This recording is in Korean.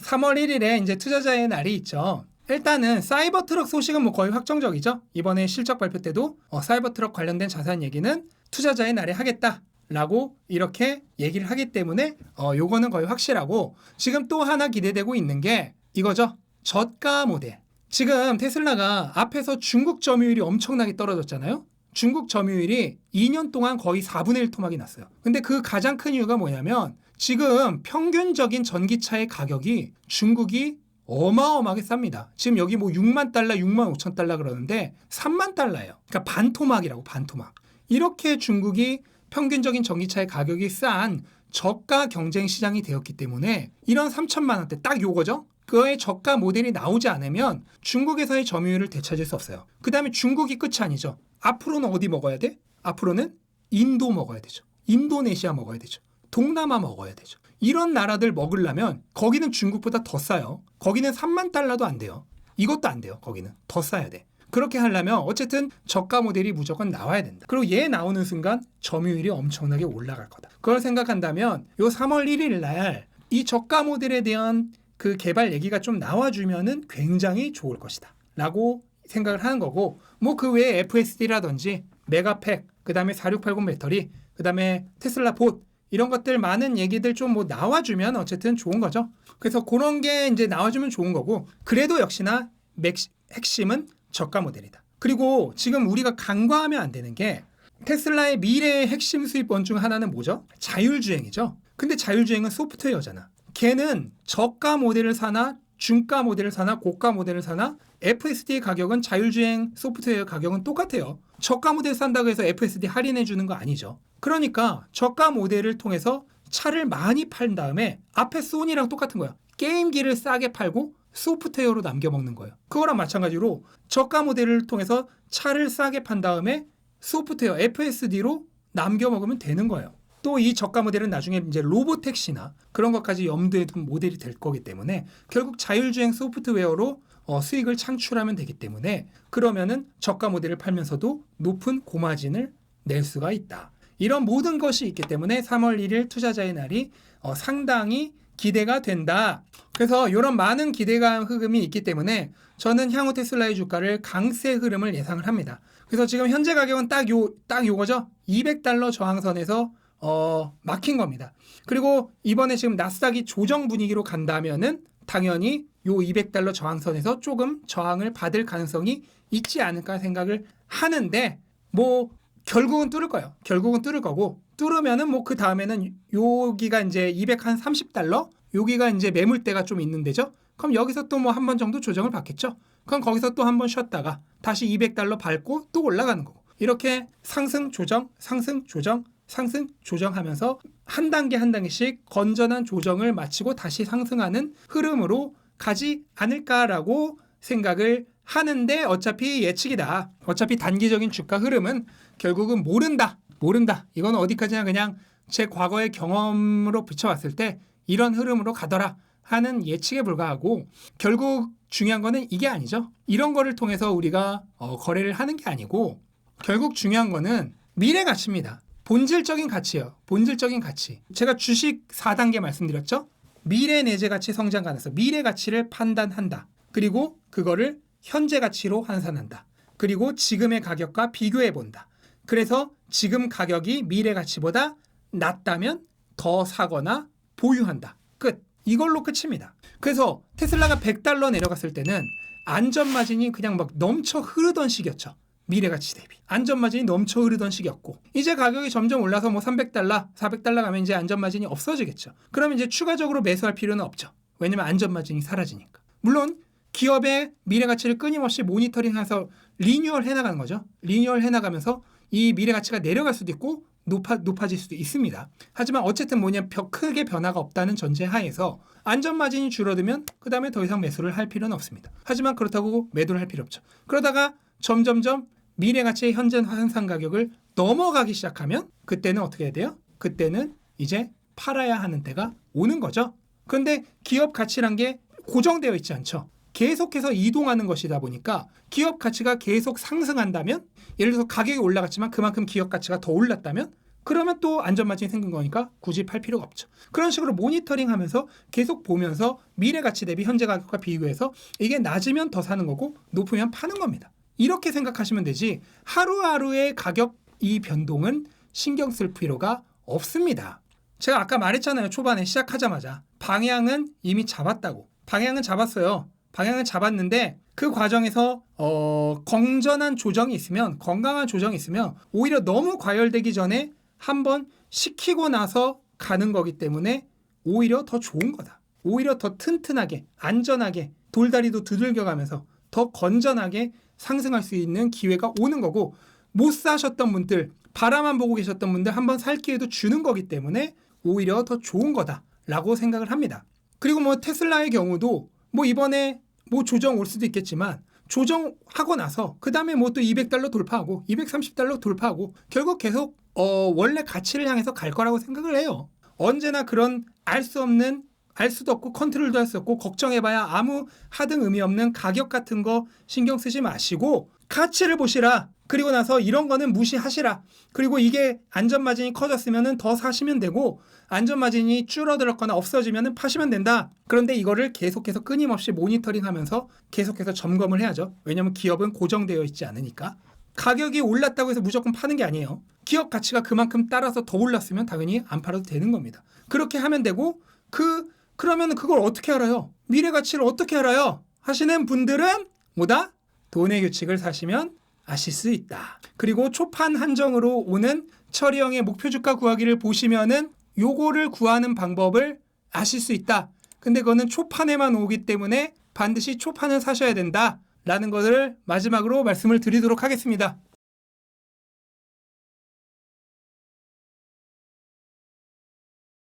3월 1일에 이제 투자자의 날이 있죠. 일단은 사이버트럭 소식은 뭐 거의 확정적이죠. 이번에 실적 발표 때도 사이버트럭 관련된 자세한 얘기는 투자자의 날에 하겠다라고 이렇게 얘기를 하기 때문에 요거는 거의 확실하고, 지금 또 하나 기대되고 있는 게 이거죠. 저가 모델. 지금 테슬라가 앞에서 중국 점유율이 엄청나게 떨어졌잖아요. 중국 점유율이 2년 동안 거의 4분의 1 토막이 났어요. 근데 그 가장 큰 이유가 뭐냐면 지금 평균적인 전기차의 가격이 중국이 어마어마하게 쌉니다. 지금 여기 뭐 6만 달러, 6만 5천 달러 그러는데 3만 달러예요. 그러니까 반토막이라고, 반토막. 이렇게 중국이 평균적인 전기차의 가격이 싼 저가 경쟁 시장이 되었기 때문에 이런 3천만 원대 딱 요거죠. 그거의 저가 모델이 나오지 않으면 중국에서의 점유율을 되찾을 수 없어요. 그 다음에 중국이 끝이 아니죠. 앞으로는 어디 먹어야 돼? 앞으로는 인도 먹어야 되죠. 인도네시아 먹어야 되죠. 동남아 먹어야 되죠. 이런 나라들 먹으려면 거기는 중국보다 더 싸요. 거기는 3만 달러도 안 돼요. 이것도 안 돼요. 거기는 더 싸야 돼. 그렇게 하려면 어쨌든 저가 모델이 무조건 나와야 된다. 그리고 얘 나오는 순간 점유율이 엄청나게 올라갈 거다. 그걸 생각한다면 요 3월 1일 날 이 저가 모델에 대한 그 개발 얘기가 좀 나와주면은 굉장히 좋을 것이다 라고 생각을 하는 거고, 뭐 그 외에 FSD라든지 메가팩, 그 다음에 4680 배터리, 그 다음에 테슬라 봇, 이런 것들 많은 얘기들 좀 뭐 나와주면 어쨌든 좋은 거죠. 그래서 그런 게 이제 나와주면 좋은 거고, 그래도 역시나 핵심은 저가 모델이다. 그리고 지금 우리가 간과하면 안 되는 게 테슬라의 미래의 핵심 수입원 중 하나는 뭐죠? 자율주행이죠. 근데 자율주행은 소프트웨어잖아. 걔는 저가 모델을 사나 중가 모델을 사나 고가 모델을 사나 FSD 가격은 자율주행 소프트웨어 가격은 똑같아요. 저가 모델 산다고 해서 FSD 할인해 주는 거 아니죠. 그러니까 저가 모델을 통해서 차를 많이 팔 다음에 앞에 소니랑 똑같은 거야. 게임기를 싸게 팔고 소프트웨어로 남겨먹는 거예요. 그거랑 마찬가지로 저가 모델을 통해서 차를 싸게 판 다음에 소프트웨어 FSD로 남겨먹으면 되는 거예요. 또 이 저가 모델은 나중에 이제 로보택시나 그런 것까지 염두에 둔 모델이 될 거기 때문에 결국 자율주행 소프트웨어로 수익을 창출하면 되기 때문에, 그러면은 저가 모델을 팔면서도 높은 고마진을 낼 수가 있다. 이런 모든 것이 있기 때문에 3월 1일 투자자의 날이 상당히 기대가 된다. 그래서 이런 많은 기대감 흐름이 있기 때문에 저는 향후 테슬라의 주가를 강세 흐름을 예상을 합니다. 그래서 지금 현재 가격은 딱 요거죠. 200달러 저항선에서 막힌 겁니다. 그리고 이번에 지금 나스닥이 조정 분위기로 간다면은 당연히 요 200달러 저항선에서 조금 저항을 받을 가능성이 있지 않을까 생각을 하는데, 뭐 결국은 뚫을 거예요. 결국은 뚫을 거고, 뚫으면은 뭐 그 다음에는 여기가 이제 230달러, 여기가 이제 매물대가 좀 있는 데죠. 그럼 여기서 또 뭐 한 번 정도 조정을 받겠죠. 그럼 거기서 또 한 번 쉬었다가 다시 200달러 밟고 또 올라가는 거고, 이렇게 상승 조정, 상승 조정, 상승 조정하면서 한 단계 한 단계씩 건전한 조정을 마치고 다시 상승하는 흐름으로 가지 않을까라고 생각을 하는데, 어차피 예측이다. 어차피 단기적인 주가 흐름은 결국은 모른다. 이건 어디까지나 그냥 제 과거의 경험으로 비춰봤을 때 이런 흐름으로 가더라 하는 예측에 불과하고, 결국 중요한 거는 이게 아니죠. 이런 거를 통해서 우리가 거래를 하는 게 아니고, 결국 중요한 거는 미래 가치입니다. 본질적인 가치예요. 본질적인 가치. 제가 주식 4단계 말씀드렸죠. 미래 내재 가치 성장 가능성, 미래 가치를 판단한다. 그리고 그거를 현재 가치로 환산한다. 그리고 지금의 가격과 비교해 본다. 그래서 지금 가격이 미래 가치보다 낮다면 더 사거나 보유한다. 끝. 이걸로 끝입니다. 그래서 테슬라가 100달러 내려갔을 때는 안전 마진이 그냥 막 넘쳐 흐르던 시기였죠. 미래 가치 대비 안전 마진이 넘쳐 흐르던 시기였고, 이제 가격이 점점 올라서 뭐 300달러, 400달러 가면 이제 안전 마진이 없어지겠죠. 그러면 이제 추가적으로 매수할 필요는 없죠. 왜냐면 안전 마진이 사라지니까. 물론 기업의 미래 가치를 끊임없이 모니터링해서 리뉴얼 해나가는 거죠. 리뉴얼 해나가면서 이 미래 가치가 내려갈 수도 있고 높아질 수도 있습니다. 하지만 어쨌든 크게 변화가 없다는 전제 하에서 안전 마진이 줄어들면 그 다음에 더 이상 매수를 할 필요는 없습니다. 하지만 그렇다고 매도를 할 필요 없죠. 그러다가 점점점 미래 가치의 현재 환산 가격을 넘어가기 시작하면 그때는 어떻게 해야 돼요? 그때는 이제 팔아야 하는 때가 오는 거죠. 그런데 기업 가치란 게 고정되어 있지 않죠. 계속해서 이동하는 것이다 보니까 기업 가치가 계속 상승한다면, 예를 들어서 가격이 올라갔지만 그만큼 기업 가치가 더 올랐다면 그러면 또 안전마진이 생긴 거니까 굳이 팔 필요가 없죠. 그런 식으로 모니터링하면서 계속 보면서 미래 가치 대비 현재 가격과 비교해서 이게 낮으면 더 사는 거고 높으면 파는 겁니다. 이렇게 생각하시면 되지 하루하루의 가격 이 변동은 신경 쓸 필요가 없습니다. 제가 아까 말했잖아요. 초반에 시작하자마자 방향은 이미 잡았다고. 방향은 잡았어요. 방향은 잡았는데 그 과정에서 건전한 조정이 있으면 건강한 조정이 있으면 오히려 너무 과열되기 전에 한번 식히고 나서 가는 거기 때문에 오히려 더 좋은 거다. 오히려 더 튼튼하게 안전하게 돌다리도 두들겨가면서 더 건전하게 상승할 수 있는 기회가 오는 거고 못 사셨던 분들 바라만 보고 계셨던 분들 한번 살 기회도 주는 거기 때문에 오히려 더 좋은 거다라고 생각을 합니다. 그리고 뭐 테슬라의 경우도 뭐 이번에 뭐 조정 올 수도 있겠지만 조정하고 나서 그 다음에 뭐 또 $200 돌파하고 $230 돌파하고 결국 계속 원래 가치를 향해서 갈 거라고 생각을 해요. 언제나 그런 알 수도 없고 컨트롤도 할 수 없고 걱정해봐야 아무 하등 의미 없는 가격 같은 거 신경 쓰지 마시고 가치를 보시라. 그리고 나서 이런 거는 무시하시라. 그리고 이게 안전마진이 커졌으면 더 사시면 되고 안전마진이 줄어들었거나 없어지면 파시면 된다. 그런데 이거를 계속해서 끊임없이 모니터링하면서 계속해서 점검을 해야죠. 왜냐하면 기업은 고정되어 있지 않으니까. 가격이 올랐다고 해서 무조건 파는 게 아니에요. 기업 가치가 그만큼 따라서 더 올랐으면 당연히 안 팔아도 되는 겁니다. 그렇게 하면 되고 그러면 그걸 어떻게 알아요? 미래 가치를 어떻게 알아요? 하시는 분들은 뭐다? 돈의 규칙을 사시면 아실 수 있다. 그리고 초판 한정으로 오는 처리형의 목표 주가 구하기를 보시면은 요거를 구하는 방법을 아실 수 있다. 근데 그거는 초판에만 오기 때문에 반드시 초판을 사셔야 된다. 라는 것을 마지막으로 말씀을 드리도록 하겠습니다.